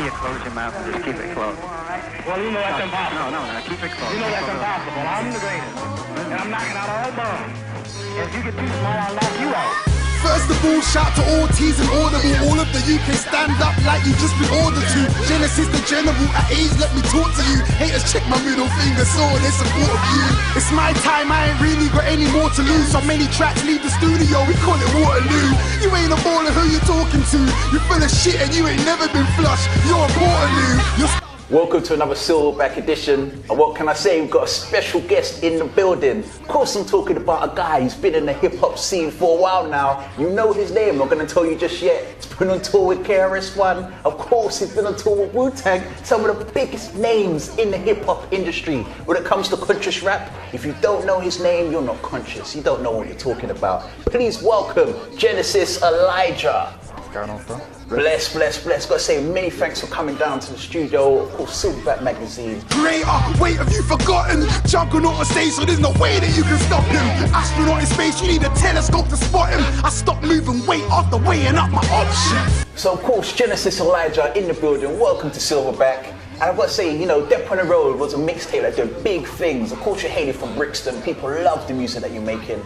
you close your mouth and just keep it closed? Well, you know that's impossible. No, keep it closed. You know that's impossible. I'm the greatest. And I'm knocking out all bums. If you get too smart, I'll knock you out. First of all, shout to all T's and audible. All of the UK stand up like you just been ordered to. Genesis the general at age, let me talk to you. Haters check my middle finger, so they support of you. It's my time, I ain't really got any more to lose. So many tracks leave the studio, we call it Waterloo. You ain't a baller, who you talking to? You full of shit and you ain't never been flush. You're a Waterloo. Welcome to another Silverback edition, and what can I say, we've got a special guest in the building. Of course I'm talking about a guy who's been in the hip-hop scene for a while now. You know his name, I'm not going to tell you just yet. He's been on tour with KRS-One, of course he's been on tour with Wu-Tang, some of the biggest names in the hip-hop industry. When it comes to conscious rap, if you don't know his name, you're not conscious, you don't know what you're talking about. Please welcome Genesis Elijah. What's going on, bro? Bless. Gotta say many thanks for coming down to the studio. Of course, Silverback Magazine. Greater, wait, have you forgotten? Juggernaut on stage, so there's no way that you can stop him. Astronaut in space, you need a telescope to spot him. I stopped moving weight after weighing up my options. So of course, Genesis Elijah in the building. Welcome to Silverback. And I've got to say, you know, Depp on the Road was a mixtape that did big things. Of course, you're hailing from Brixton. People love the music that you're making.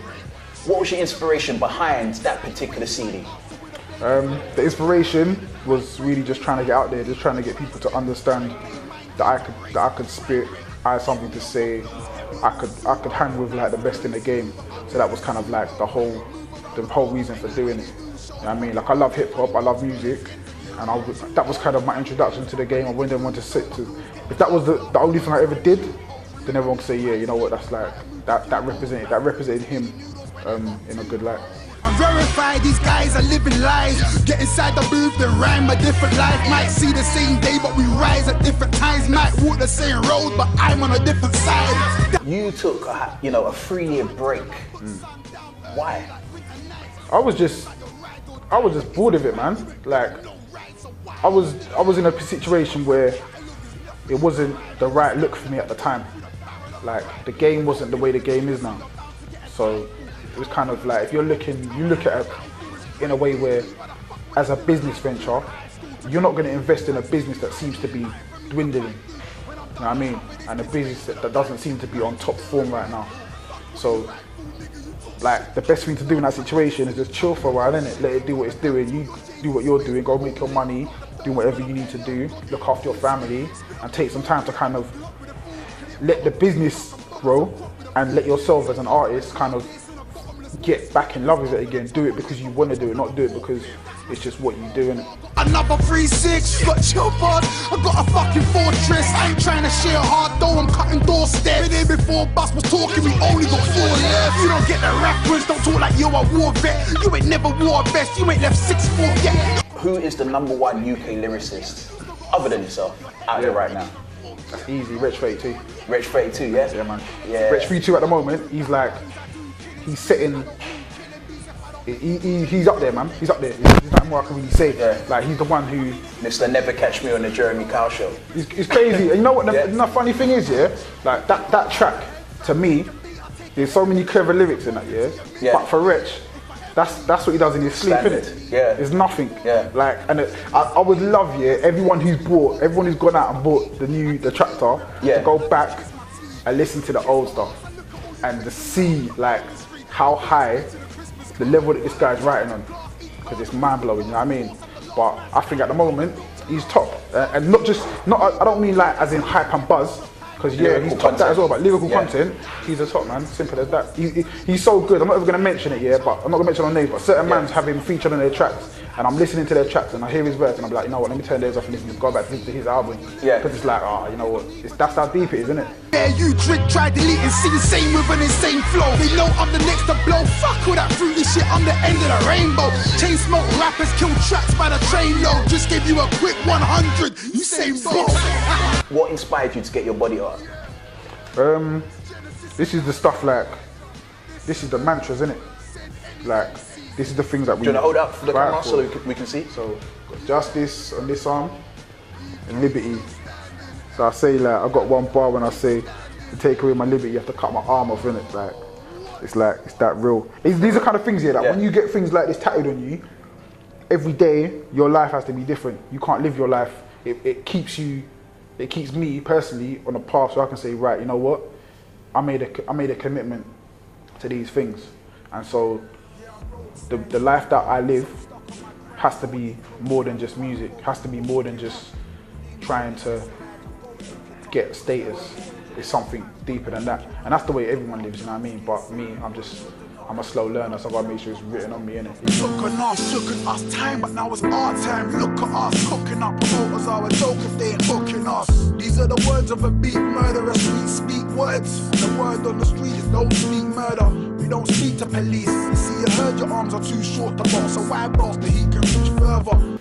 What was your inspiration behind that particular CD? The inspiration was really just trying to get out there, just trying to get people to understand that I could spit, I had something to say, I could hang with like the best in the game. So that was kind of like the whole reason for doing it. You know what I mean? Like I love hip hop, I love music, and that was kind of my introduction to the game. I wouldn't want to sit to. If that was the only thing I ever did, then everyone could say, yeah, you know what? That's like that represented him in a good light. I verify these guys are living lies. Get inside the booth, they rhyme a different life. Might see the same day, but we rise at different times. Might walk the same road, but I'm on a different side. You took a 3-year break. Why? I was just bored of it, man. Like I was in a situation where it wasn't the right look for me at the time. Like the game wasn't the way the game is now. So it was kind of like, if you look at it in a way where, as a business venture, you're not going to invest in a business that seems to be dwindling. You know what I mean? And a business that doesn't seem to be on top form right now. So, like, the best thing to do in that situation is just chill for a while, innit? Let it do what it's doing. You do what you're doing, go make your money, do whatever you need to do, look after your family, and take some time to kind of let the business grow and let yourself as an artist kind of get back in love with it again. Do it because you want to do it, not do it because it's just what you do, innit? Another 3-6, got chill bud. I got a fucking fortress. I ain't trying to share hard though, I'm cutting doorsteps. Been here before Bus was talking, we only got 4 left. You don't get the rappers, don't talk like you're a war vet. You ain't never wore a vest, you ain't left 6'4" yet. Who is the #1 UK lyricist, other than yourself, out there right now? That's easy, Wretch 32. Wretch 32, yeah? Yeah, man. Yeah. Wretch 32 at the moment, he's sitting, he's up there, man. He's up there. There's nothing more I can really say. Yeah. Like, he's the one who... Mr. Never Catch Me on the Jeremy Kyle Show. It's crazy. And you know what the funny thing is, yeah? Like, that track, to me, there's so many clever lyrics in that, yeah? But for Wretch, that's what he does in his sleep, innit? Yeah. There's nothing. Yeah. Like, and I would love, yeah, everyone who's gone out and bought the tractor, to go back and listen to the old stuff and to see, like, how high the level that this guy's writing on, because it's mind-blowing, you know what I mean? But I think at the moment, he's top. And I don't mean like as in hype and buzz, because he's top that as well, but lyrical content, he's a top, man, simple as that. He's so good, I'm not even going to mention it, but I'm not going to mention on names, but certain mans have him featured on their tracks, and I'm listening to their tracks and I hear his verse and I'm like, you know what, let me turn theirs off and go back to his album. Because it's like, you know what, that's how deep it is, isn't it? Yeah, you drink, try deleting, see the same with an insane flow. They know I'm the next to blow. Fuck all that fruity shit, I'm the end of the rainbow. Chain smoke rappers kill tracks by the train load. Just gave you a quick 100, you say bro. What inspired you to get your body art? This is the stuff like, this is the mantras, innit? Like, this is the things that we... Do you want to hold up for the camera so we can see? So, got justice on this arm and liberty. So I say, like, I got one bar when I say, to take away my liberty, you have to cut my arm off, innit? Like, it's that real. These are kind of things here that when you get things like this tattooed on you, every day, your life has to be different. You can't live your life it keeps me personally on a path so I can say, right, you know what, I made a commitment to these things, and so the life that I live has to be more than just music, has to be more than just trying to get status. It's something deeper than that, and that's the way everyone lives, you know what I mean? But me, I'm a slow learner, so I gotta make sure it's written on me, innit? Shook at us time, but now it's our time. Look at us, cooking up promoters are a joke if they ain't booking us. These are the words of a beat murderer, sweet speak words. The word on the street is don't speak murder. We don't speak to police. You see, you heard your arms are too short to boss, so why boss the heat can reach further?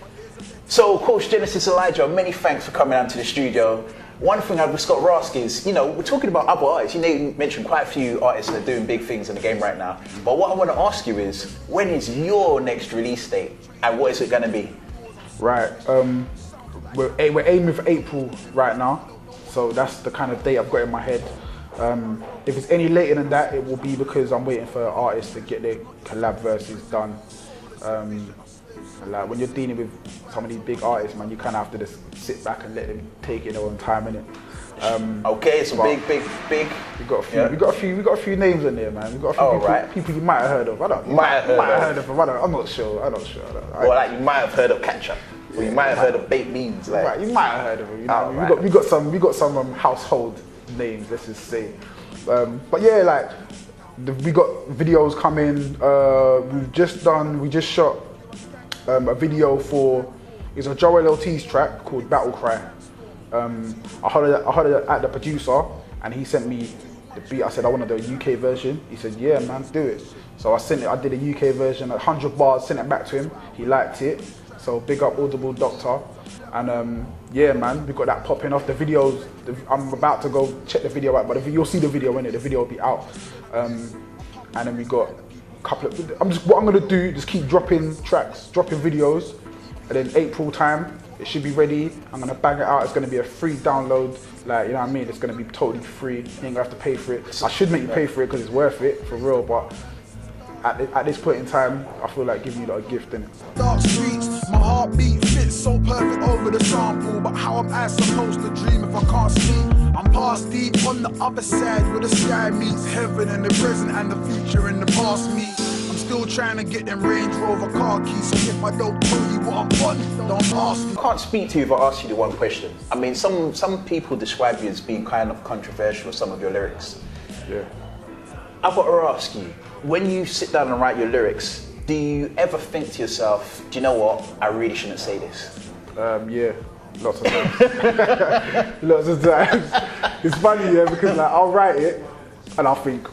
So, of course, Genesis Elijah, many thanks for coming down to the studio. One thing I've just got to ask is, you know, we're talking about other artists. You know, you mentioned quite a few artists that are doing big things in the game right now. But what I want to ask you is, when is your next release date, and what is it going to be? Right, we're aiming for April right now, so that's the kind of date I've got in my head. If it's any later than that, it will be because I'm waiting for artists to get their collab verses done. Like when you're dealing with some of these big artists, man, you kind of have to just sit back and let them take it their own time, innit? Okay, so big. We got a few names in there, man. We got a few people you might have heard of. I'm not sure. Well, like you might have heard of Ketchup, or you might have heard of baked beans. Like. Right, you might have heard of them. You know? We got some household names. Let's just say. But yeah, like we got videos coming. We just shot a video for, it's a Joel LT's track called Battle Cry. I hollered at the producer and he sent me the beat. I said I wanted the UK version. He said, yeah man, do it. So I did a UK version, 100 bars, sent it back to him. He liked it. So big up Audible Doctor. And yeah man, we got that popping off. The videos, I'm about to go check the video out, but you'll see the video in it, the video will be out. And then we got what I'm gonna do, just keep dropping tracks, dropping videos, and then April time, it should be ready. I'm gonna bang it out. It's gonna be a free download, like, you know what I mean? It's gonna be totally free. You ain't gonna have to pay for it. I should make you pay for it because it's worth it, for real, but at this point in time, I feel like giving you a gift, innit? Dark streets, my heartbeat fits so perfect over the sample, but how am I supposed to dream if I can't sleep? I'm past deep on the other side where the sky meets heaven, and the present and the future and the past meet. I'm still trying to get them Range Rover car keys, so if I don't tell you what I'm on, don't ask me. I can't speak to you if I ask you the one question. I mean, some people describe you as being kind of controversial with some of your lyrics. Yeah. I've got to ask you, when you sit down and write your lyrics, do you ever think to yourself, do you know what, I really shouldn't say this? Yeah, lots of times. Lots of times. It's funny, yeah, because like I'll write it and I'll think,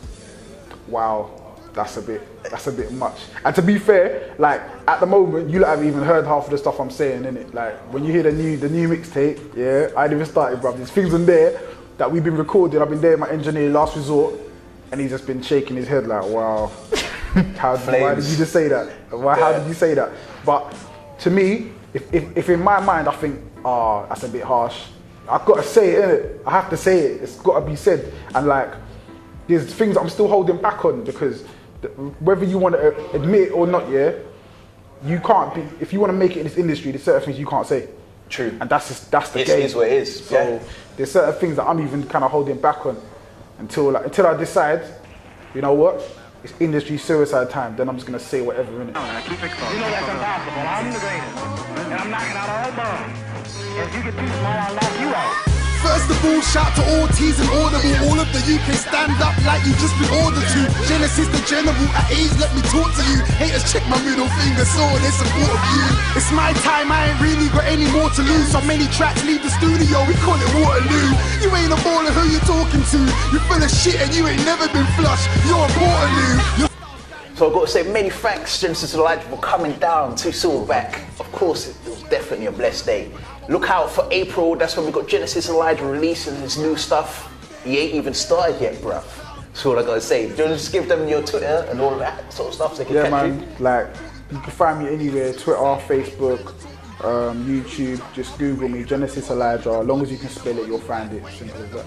wow, that's a bit much. And to be fair, like at the moment, you haven't even heard half of the stuff I'm saying, innit? Like when you hear the new mixtape, yeah, I ain't even started, bruv. There's things in there that we've been recording. I've been there, my engineer, last resort, and he's just been shaking his head like, wow. Why did you just say that? How did you say that? But to me, if in my mind I think, that's a bit harsh, I've got to say it, innit? I have to say it. It's got to be said. And like, there's things that I'm still holding back on because whether you want to admit it or not, yeah, you can't be. If you want to make it in this industry, there's certain things you can't say. True. And that's the game. It is what it is. So yeah. There's certain things that I'm even kind of holding back on until I decide, you know what, it's industry suicide time. Then I'm just gonna say whatever, innit? Keep it close. You know that's impossible. I'm the greatest. And I'm knocking out all bums. If you get too smart, I'll knock you out. First of all, shout to all T's and Audible. All of the UK stand up like you just been ordered to. Genesis the General at age, let me talk to you. Haters check my middle finger, so they support of you. It's my time, I ain't really got any more to lose. So many tracks leave the studio, we call it Waterloo. You ain't a baller, who you talking to? You full of shit and you ain't never been flush. You're a Waterloo. So I've got to say many thanks, Genesis Elijah, for coming down to Silverback. Of course, it was definitely a blessed day. Look out for April, that's when we got Genesis Elijah releasing his new stuff. He ain't even started yet, bruv. That's all I gotta say. Do you want to just give them your Twitter and all that sort of stuff so they can catch you? Like, you can find me anywhere, Twitter, Facebook, YouTube, just Google me, Genesis Elijah. As long as you can spell it, you'll find it, simple as that.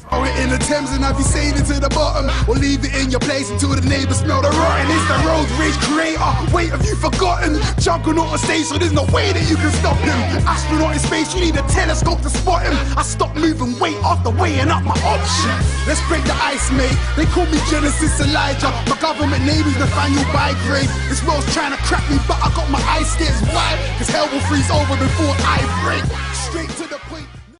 Throw it in the Thames and I'll be sailing to the bottom, or leave it in your place until the neighbors smell the rotten. It's the road rage creator, wait, have you forgotten? Juggernaut on stage, so there's no way that you can stop him. Astronaut in space, you need a telescope to spot him. I stopped moving weight after weighing up my options. Let's break the ice, mate. They call me Genesis Elijah. My government name is Nathaniel Bygrave. This world's trying to crack me, but I got my ice skates wide, cause hell will freeze over before I break. Straight to the point.